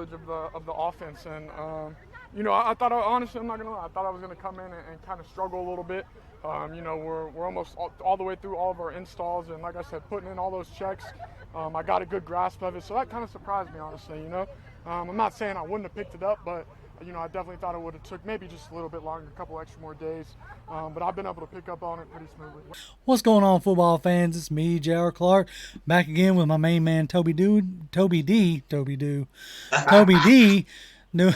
knowledge of the offense. And I thought honestly, I'm not gonna lie, I thought I was gonna come in and kind of struggle a little bit. We're almost all the way through all of our installs, and like I said, putting in all those checks, I got a good grasp of it. So that kind of surprised me, honestly. I'm not saying I wouldn't have picked it up, but I definitely thought it would have took maybe just a little bit longer, a couple extra more days. But I've been able to pick up on it pretty smoothly. What's going on, football fans? It's me, J.R. Clark, back again with my main man, Toby D, new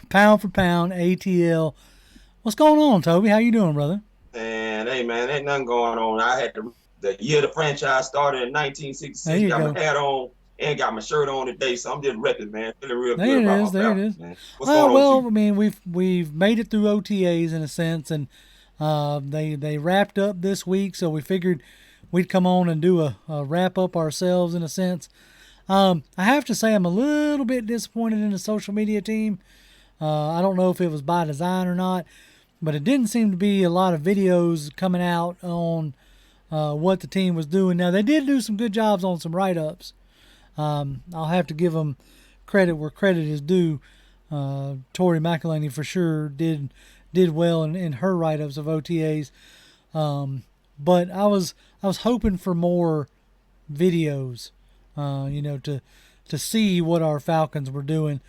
Pound for Pound ATL. What's going on, Toby? How you doing, brother? And hey, man, ain't nothing going on. I had the year the franchise started in There 1966. you Got my go. hat on and got my shirt on today, so I'm just repping, man. Feeling real There good it about is. my There it Falcons, is. man. What's going on with Well, you? I mean, we've made it through OTAs in a sense, and they wrapped up this week, so we figured we'd come on and do a wrap up ourselves in a sense. I have to say I'm a little bit disappointed in the social media team. I don't know if it was by design or not, but it didn't seem to be a lot of videos coming out on what the team was doing. Now, they did do some good jobs on some write ups. I'll have to give them credit where credit is due. Tori McElhaney for sure did well in her write ups of OTAs. But I was hoping for more videos, to see what our Falcons were doing.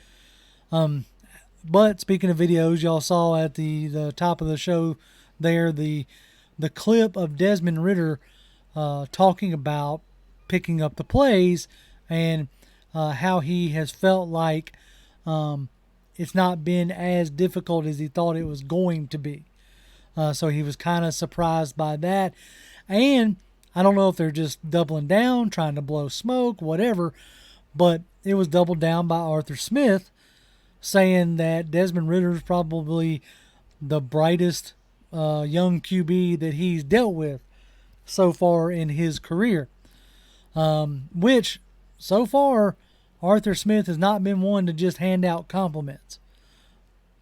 But speaking of videos, y'all saw at the top of the show there the clip of Desmond Ritter talking about picking up the plays and how he has felt like it's not been as difficult as he thought it was going to be. So he was kind of surprised by that. And I don't know if they're just doubling down, trying to blow smoke, whatever, but it was doubled down by Arthur Smith saying that Desmond Ritter is probably the brightest young QB that he's dealt with so far in his career. Which, so far, Arthur Smith has not been one to just hand out compliments.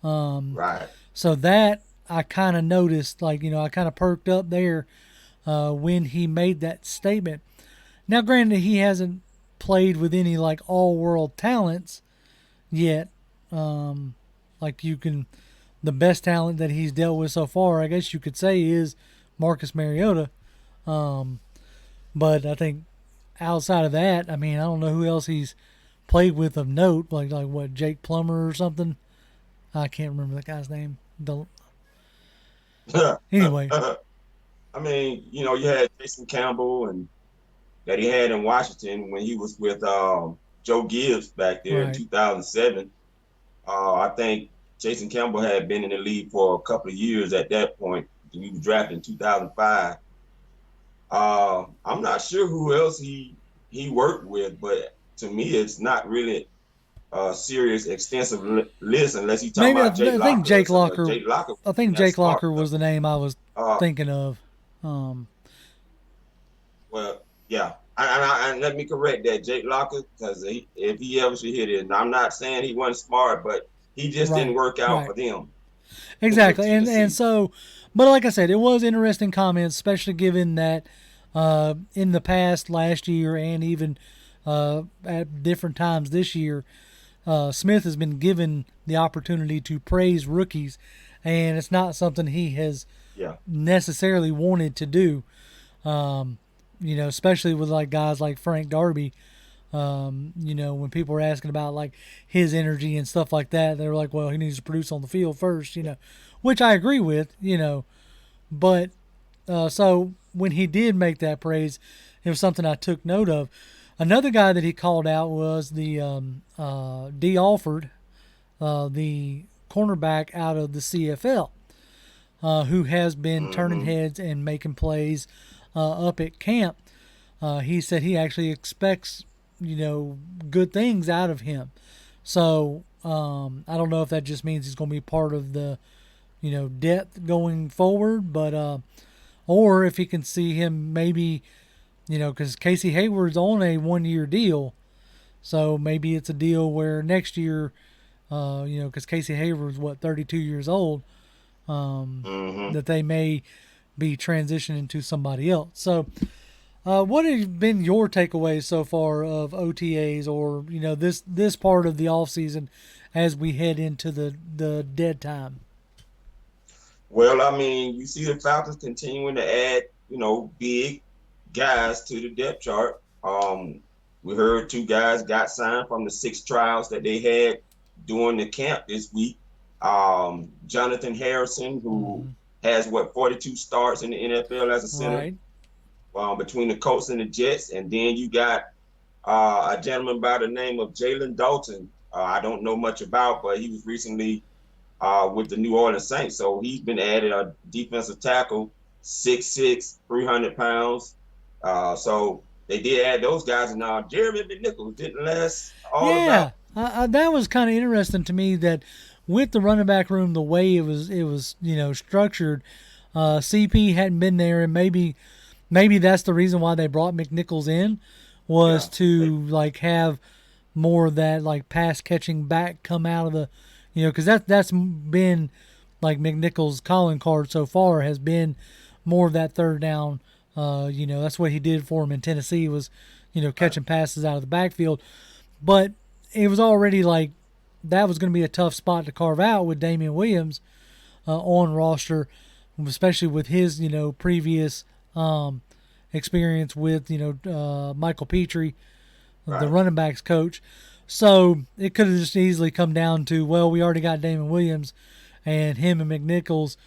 Right. So that I kind of noticed, I kind of perked up there when he made that statement. Now, granted, he hasn't played with any all-world talents yet. The best talent that he's dealt with so far, I guess you could say, is Marcus Mariota. But I think outside of that, I mean, I don't know who else he's played with of note, like what, Jake Plummer or something. I can't remember that guy's name. Anyway, I mean, you had Jason Campbell and that he had in Washington when he was with Joe Gibbs back there in right. 2007. I think Jason Campbell had been in the league for a couple of years at that point. He was drafted in 2005. I'm not sure who else he worked with, but to me, it's not really a serious, extensive list unless he's talking Maybe about Jake I think Locker or Jake something. Locker. Jake Locker I think that's Jake smart. Locker was the name I was Uh, thinking of. Um, well, yeah. And let me correct that, Jake Locker, because if he ever should hit it, and I'm not saying he wasn't smart, but he just didn't right, work out right. for them with Exactly, and Tennessee. so, but like I said, it was interesting comments, especially given that in the past, last year, and even at different times this year, Smith has been given the opportunity to praise rookies, and it's not something he has Yeah. necessarily wanted to do. Especially with guys like Frank Darby. When people were asking about his energy and stuff like that, they were like, well, he needs to produce on the field first, which I agree with, but so when he did make that praise, it was something I took note of. Another guy that he called out was the D. Alford, the cornerback out of the CFL, who has been turning Mm-hmm. heads and making plays up at camp. He said he actually expects, good things out of him. So I don't know if that just means he's going to be part of the, depth going forward, but or if he can see him maybe, because Casey Hayward's on a 1 year deal, so maybe it's a deal where next year, because Casey Hayward's 32 years old, Mm-hmm. that they may be transitioning to somebody else. So What have been your takeaways so far of OTAs, or this part of the off season as we head into the dead time? Well, I mean, you see the Falcons continuing to add, big guys to the depth chart. We heard two guys got signed from the 6 trials that they had during the camp this week. Jonathan Harrison, who Mm-hmm. has 42 starts in the NFL as a center, Right. between the Colts and the Jets, and then you got a gentleman by the name of Jalen Dalton. I don't know much about, but he was recently with the New Orleans Saints. So he's been added a defensive tackle, 6'6", 300 pounds. So they did add those guys, and Jeremy McNichols didn't last all about. Yeah, that was kind of interesting to me that with the running back room, the way it was structured, CP hadn't been there, and maybe that's the reason why they brought McNichols in, was Yeah, to like have more of that like pass catching back come out of the, because that's been like McNichols' calling card so far, has been more of that third down. That's what he did for him in Tennessee, was right. catching passes out of the backfield. But it was already like that was going to be a tough spot to carve out with Damian Williams on roster, especially with his previous experience with Michael Petrie, the Right. running backs coach. So it could have just easily come down to, well, we already got Damian Williams, and him and McNichols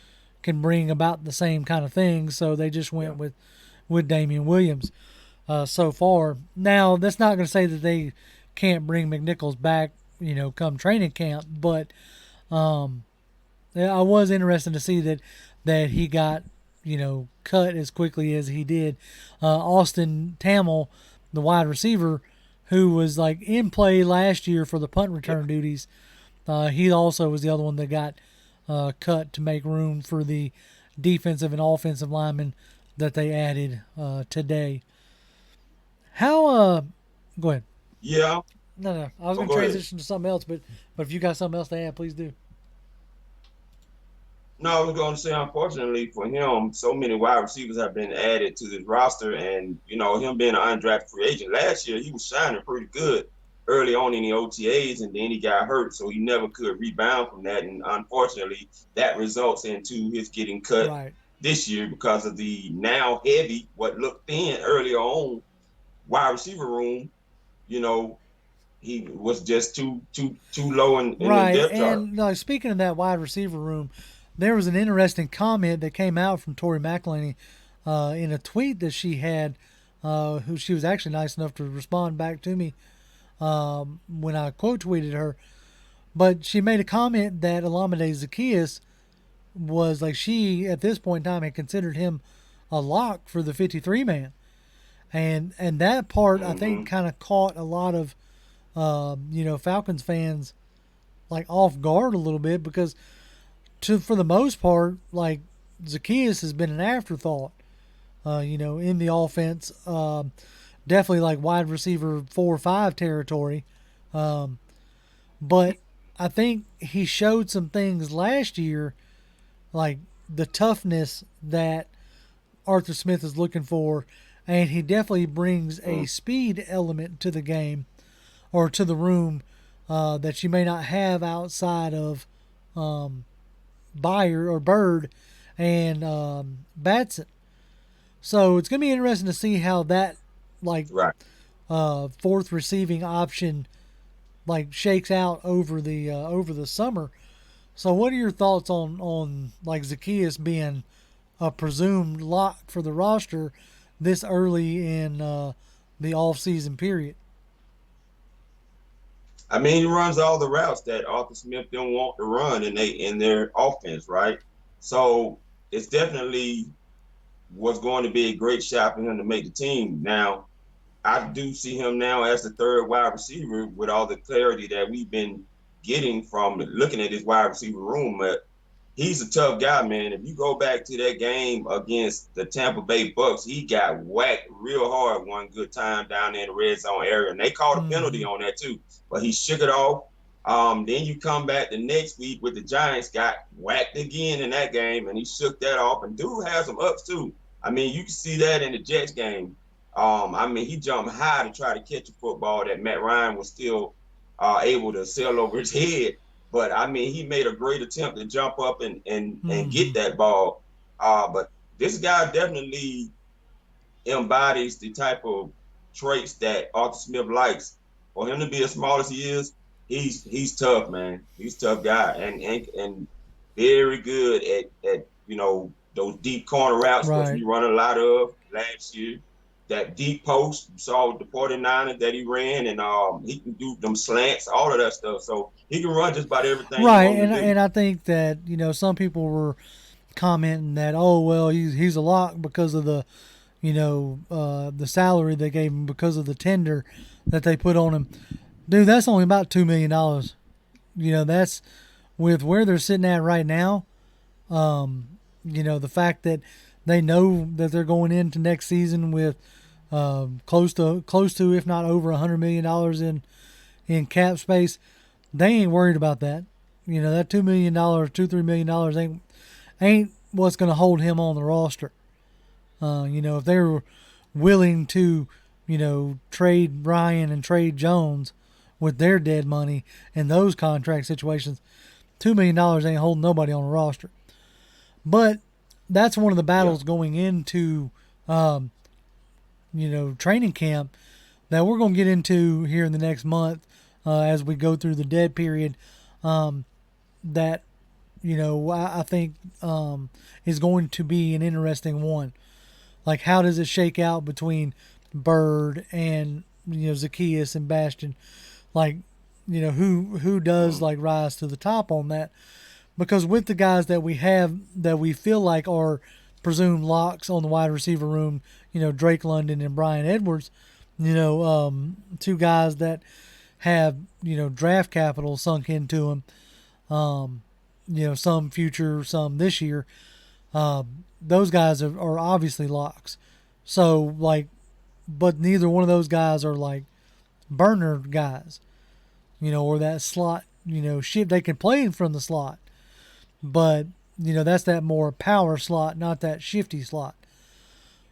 can bring about the same kind of thing. So they just Yeah. went with Damian Williams so far. Now that's not going to say that they can't bring McNichols back, come training camp, but I was interested to see that he got cut as quickly as he did. Austin Tamil, the wide receiver, who was like in play last year for the punt Yeah. return duties, he also was the other one that got cut to make room for the defensive and offensive linemen that they added today. How go ahead. Yeah. No, no. I was Oh, going to go ahead. transition to something else, but if you got something else to add, please do. No, I was going to say, unfortunately for him, so many wide receivers have been added to this roster, and him being an undrafted free agent last year, he was shining pretty good early on in the OTAs, and then he got hurt, so he never could rebound from that, and unfortunately, that results into his getting cut Right. this year because of the now heavy, what looked thin earlier on wide receiver room. You know, he was just too low in the Right. depth chart. And speaking of that wide receiver room, there was an interesting comment that came out from Tori McElhaney in a tweet that she had, who she was actually nice enough to respond back to me when I quote tweeted her. But she made a comment that Alameda Zacchaeus was like, she at this point in time had considered him a lock for the 53 man. And that part I think Hmm. kind of caught a lot of Falcons fans like off guard a little bit, because for the most part, like, Zacchaeus has been an afterthought, in the offense. Definitely like wide receiver 4 or 5 territory. Um, but I think he showed some things last year, like the toughness that Arthur Smith is looking for, and he definitely brings a speed element to the game, or to the room, that you may not have outside of Byer or Bird and Batson. So it's going to be interesting to see how that like Right. fourth receiving option like shakes out over the summer. So what are your thoughts on like Zacchaeus being a presumed lock for the roster this early in the off season period? I mean, he runs all the routes that Arthur Smith didn't want to run in their offense, right? So it's definitely was going to be a great shot for him to make the team. Now, I do see him now as the third wide receiver with all the clarity that we've been getting from looking at his wide receiver room. But he's a tough guy, man. If you go back to that game against the Tampa Bay Bucks, he got whacked real hard one good time down there in the red zone area, and they called a penalty Mm-hmm. on that too. But he shook it off. Then you come back the next week with the Giants, got whacked again in that game, and he shook that off. And dude has some ups too. I mean, you can see that in the Jets game. I mean, he jumped high to try to catch a football that Matt Ryan was still able to sail over his head. But I mean, he made a great attempt to jump up and get that ball. But this guy definitely embodies the type of traits that Arthur Smith likes. For him to be as small as he is, he's tough, man. He's a tough guy and very good at those deep corner routes, which Right. we run a lot of last year. That deep post, you saw the 49ers that he ran, and he can do them slants, all of that stuff. So he can run just about everything you Right, want him and to do. I think that some people were commenting that, oh well, he's a lock because of the salary they gave him, because of the tender that they put on him. Dude, that's only about $2 million. That's with where they're sitting at right now. The fact that they know that they're going into next season with close to if not over $100 million in cap space, they ain't worried about that. That $2 million, $3 million ain't what's going to hold him on the roster. If they were willing to, trade Ryan and trade Jones with their dead money in those contract situations, $2 million ain't holding nobody on the roster. But that's one of the Yeah, battles going into, training camp that we're going to get into here in the next month as we go through the dead period. That I think is going to be an interesting one. Like, how does it shake out between Bird and Zacchaeus and Bastion? Like, who does like rise to the top on that? Because with the guys that we have that we feel like are presumed locks on the wide receiver room, Drake London and Brian Edwards, two guys that have draft capital sunk into them. Some future, some this year. Those guys are obviously locks. So like, but neither one of those guys are like burner guys, or that slot, shit they can play from the slot, but that's that more power slot, not that shifty slot.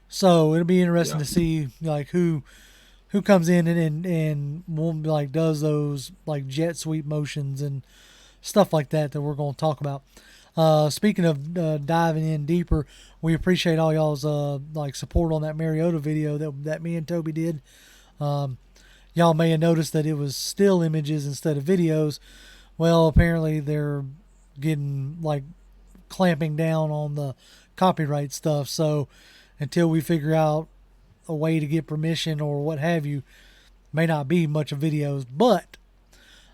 So it'll be interesting yeah, to see like who comes in and like does those like jet sweep motions and stuff like that we're going to talk about. Speaking of diving in deeper, we appreciate all y'all's like support on that Mariota video that me and Toby did. Y'all may have noticed that it was still images instead of videos. Well, apparently they're getting like clamping down on the copyright stuff. So until we figure out a way to get permission or what have you, may not be much of videos. But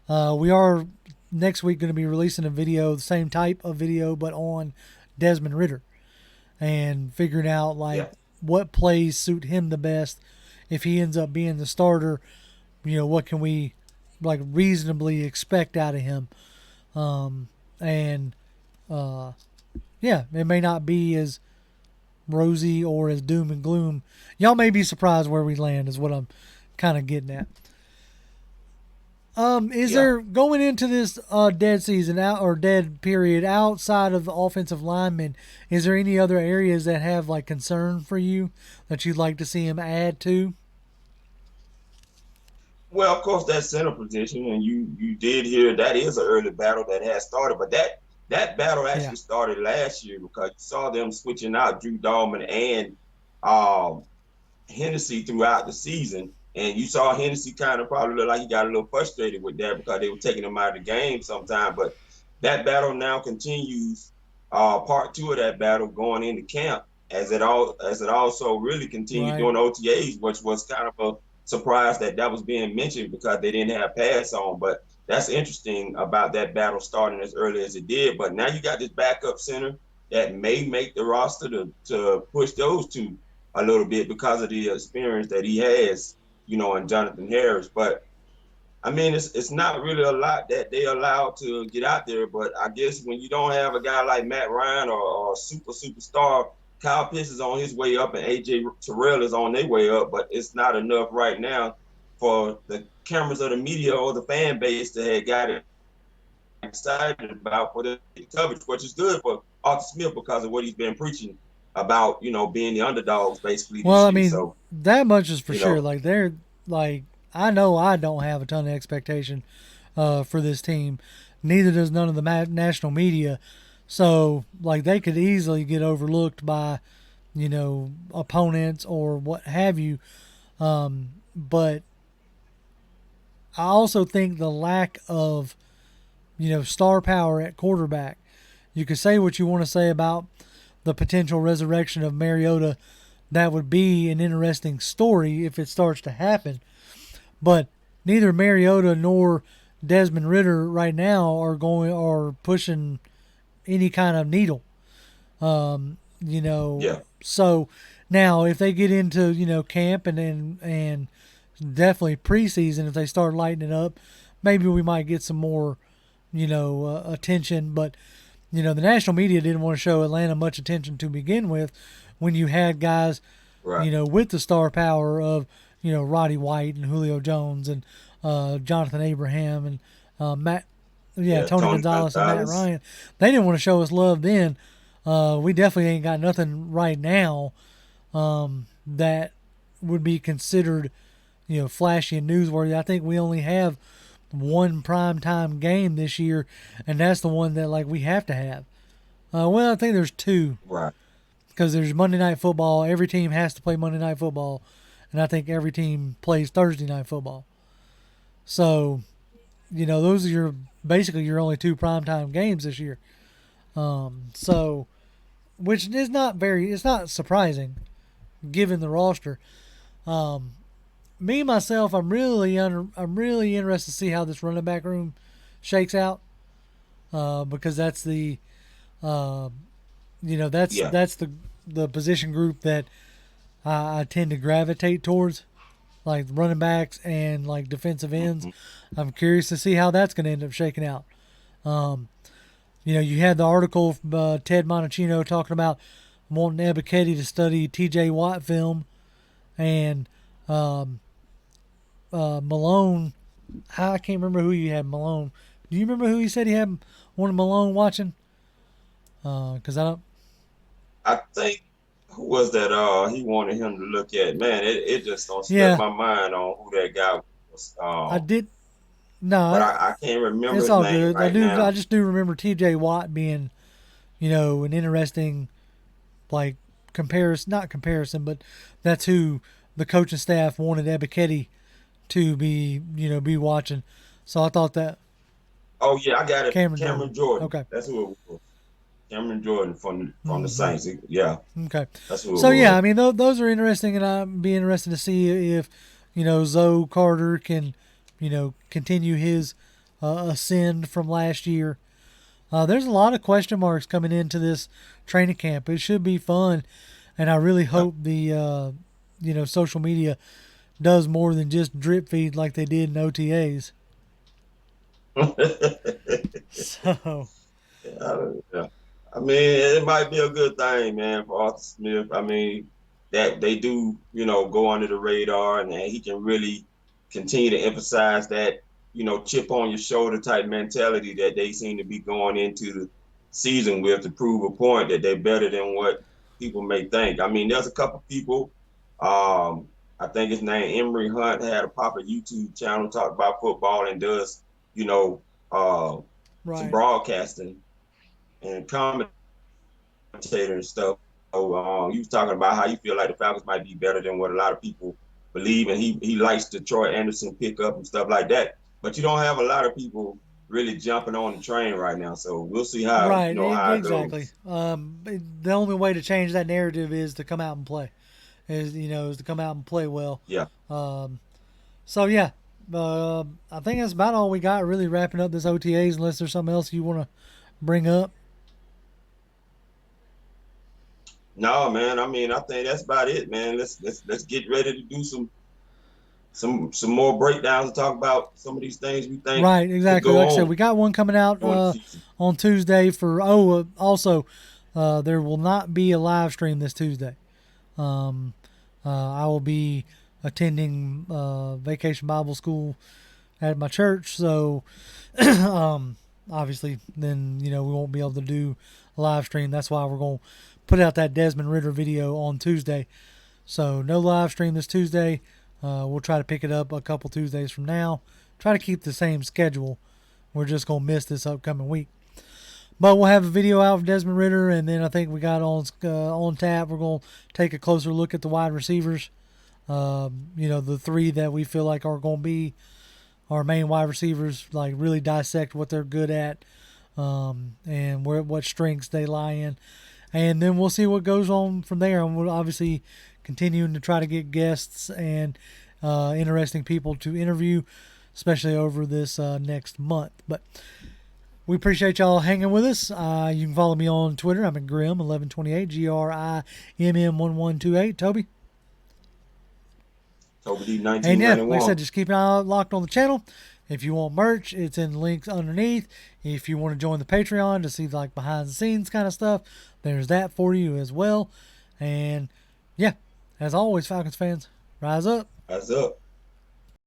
we are next week going to be releasing a video, the same type of video, but on Desmond Ridder, and figuring out like yeah, what plays suit him the best. If he ends up being the starter, what can we like reasonably expect out of him? And yeah, it may not be as rosy or as doom and gloom. Y'all may be surprised where we land, is what I'm kind of getting at. Is yeah. there going into this dead season out or dead period outside of the offensive linemen? Is there any other areas that have like concern for you that you'd like to see him add to? Well, of course, that center position, and you did hear that is an early battle that has started, but that battle Yeah. actually started last year because you saw them switching out Drew Dalman and um, Hennessy throughout the season, and you saw Hennessy kind of probably look like he got a little frustrated with that because they were taking him out of the game sometime. But that battle now continues. Part two of that battle going into camp, as it also really continued Right. during OTAs, which was kind of a surprise that was being mentioned because they didn't have pass on. But that's interesting about that battle starting as early as it did. But now you got this backup center that may make the roster to push those two a little bit because of the experience that he has, in Jonathan Harris. But I mean, it's not really a lot that they allowed to get out there. But I guess when you don't have a guy like Matt Ryan or superstar, Kyle Pitts is on his way up and AJ Terrell is on their way up, but it's not enough right now for the cameras of the media or the fan base to have got it excited about for the coverage, which is good for Arthur Smith because of what he's been preaching about being the underdogs basically Well, this I year. mean, So that much is for you sure. know, Like they're like I know I don't have a ton of expectation for this team. Neither does none of the national media. So like they could easily get overlooked by opponents or what have you. But I also think the lack of star power at quarterback. You can say what you want to say about the potential resurrection of Mariota. That would be an interesting story if it starts to happen. But neither Mariota nor Desmond Ritter right now are pushing any kind of needle. Um, you know, yeah, so now if they get into camp and definitely preseason, if they start lighting it up, maybe we might get some more attention. But the national media didn't want to show Atlanta much attention to begin with when you had guys right. with the star power of Roddy White and Julio Jones and Jonathan Abraham and Matt, Yeah, Tony Tony Gonzalez and Matt Gonzalez. Ryan. They didn't want to show us love then. We definitely ain't got nothing right now that would be considered flashy and newsworthy. I think we only have one primetime game this year, and that's the one that like we have to have. Well, I think there's two Right. because there's Monday Night Football. Every team has to play Monday Night Football, and I think every team plays Thursday Night Football. So, those are basically your only two primetime games this year. So, which is it's not surprising given the roster. Me myself, I'm really interested to see how this running back room shakes out because that's the uh, Yeah. that's the position group that I tend to gravitate towards, like running backs and like defensive ends. Hmm. I'm curious to see how that's going to end up shaking out. Um, you had the article from Ted Monachino talking about wanting Ebiketie to study T.J. Watt film, and um, Malone. I can't remember who you had Malone. Do you remember who he said he had wanted Malone watching? Because I don't. I think who was that? He wanted him to look at. Man, it just don't slip Yeah, my mind on who that guy was. I did. But No, I can't remember it's his all name good. right I now. just do remember T.J. Watt being an interesting like comparison, not comparison, but that's who the coaching staff wanted Ebiketie to be watching. So I thought that Oh yeah, I got it. Cameron Jordan. Cameron Jordan. Okay. That's who it was. Cameron Jordan from the Hmm. Saints. Yeah, Okay. that's who it So yeah, was. I mean those are interesting, and I'd be interested to see if Zoe Carter can continue his ascend from last year. There's a lot of question marks coming into this training camp. It should be fun, and I really Yeah. hope the social media does more than just drip feed like they did in OTAs. So Yeah. I mean, it might be a good thing, man, for Arthur Smith. I mean, that they do, go under the radar, and he can really continue to emphasize that, chip on your shoulder type mentality that they seem to be going into the season with to prove a point that they're better than what people may think. I mean, there's a couple people. I think his name Emery Hunt had a popular YouTube channel talk about football and does, you know, uh, some right, broadcasting and commentator and stuff. So you was talking about how you feel like the Falcons might be better than what a lot of people believe, and he likes the Troy Anderson pickup and stuff like that. But you don't have a lot of people really jumping on the train right now. So we'll see how right, how it exactly. goes. The only way to change that narrative is to come out and play. Is to come out and play well. Yeah. Um, so yeah, I think that's about all we got. Really wrapping up this OTAs, unless there's something else you want to bring up. No, man. I mean, I think that's about it, man. Let's get ready to do some more breakdowns and talk about some of these things we think Right, could exactly. go Like I said, we on got one coming out during the season. on Tuesday for. Also, there will not be a live stream this Tuesday. Um, I will be attending Vacation Bible School at my church, so obviously, then we won't be able to do live stream. That's why we're going to put out that Desmond Ritter video on Tuesday. So no live stream this Tuesday. We'll try to pick it up a couple Tuesdays from now. Try to keep the same schedule. We're just going to miss this upcoming week. But we'll have a video out of Desmond Ritter, and then I think we got on tap. We're going to take a closer look at the wide receivers. The three that we feel like are going to be our main wide receivers, like really dissect what they're good at, and what strengths they lie in. And then we'll see what goes on from there. And we'll obviously continuing to try to get guests and interesting people to interview, especially over this next month. But we appreciate y'all hanging with us. You can follow me on Twitter. I'm at Grimm1128, GRIMM1128. Toby? Toby D1991. And yeah, like I said, just keep an eye locked on the channel. If you want merch, it's in the links underneath. If you want to join the Patreon to see like behind the scenes kind of stuff, there's that for you as well. And yeah, as always, Falcons fans, rise up. Rise up.